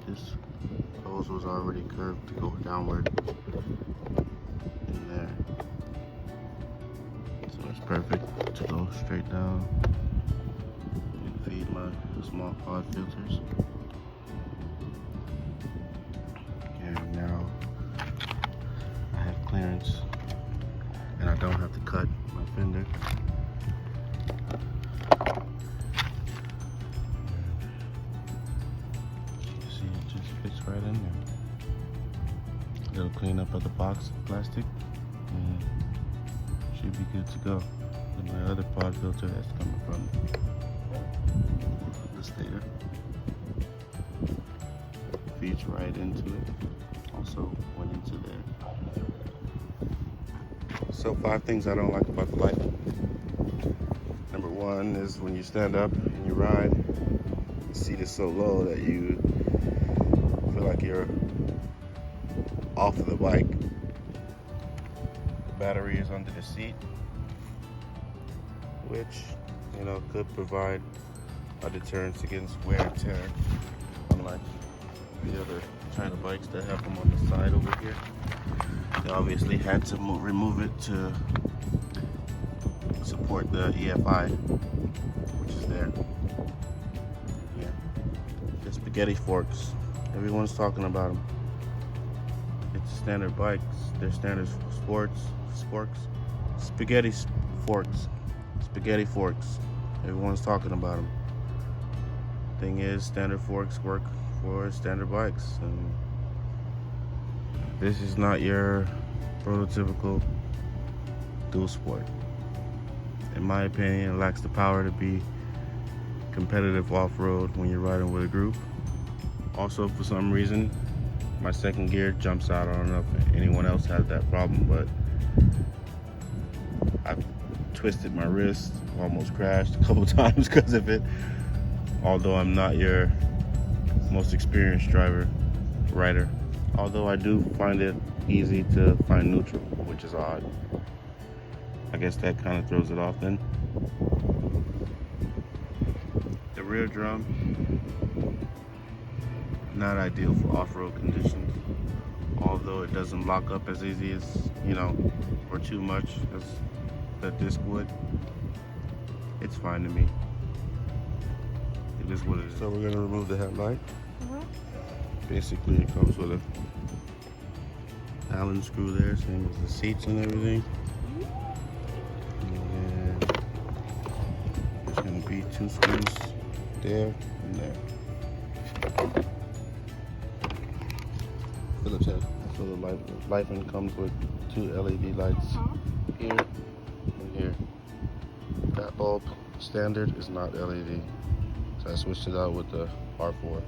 this hose was already curved to go downward in there. So it's perfect to go straight down and feed my small pod filters. And now I have clearance and I don't have to cut my fender. You see, it just fits right in there. Little cleanup of the box of plastic and should be good to go. And my other pod filter that's coming from the stator feeds right into it. Also went into there. So 5 things I don't like about the Lifan. Number 1 is when you stand up and you ride, the seat is so low that you feel like you're off of the bike. The battery is under the seat, which, you know, could provide a deterrence against wear and tear, unlike the other China bikes that have them on the side over here. They obviously had to remove it to support the EFI, which is there. Yeah, the spaghetti forks. Everyone's talking about them. It's standard bikes. They're standard sporks. Spaghetti forks. Spaghetti forks. Everyone's talking about them. Thing is, standard forks work for standard bikes, and this is not your prototypical dual sport. In my opinion, it lacks the power to be competitive off-road when you're riding with a group. Also, for some reason, my second gear jumps out. I don't know if anyone else has that problem, but I've twisted my wrist, almost crashed a couple times because of it. Although I'm not your most experienced rider. Although I do find it easy to find neutral, which is odd. I guess that kind of throws it off then. The rear drum, not ideal for off-road conditions. Although it doesn't lock up as easy as, or too much as the disc would. It's fine to me. It is what it is. So we're gonna remove the headlight. Basically, it comes with a Allen screw there, same as the seats and everything. And then there's gonna be 2 screws there and there. Phillips head. So the Lifan comes with 2 LED lights here and here. That bulb standard is not LED, so I switched it out with the R4.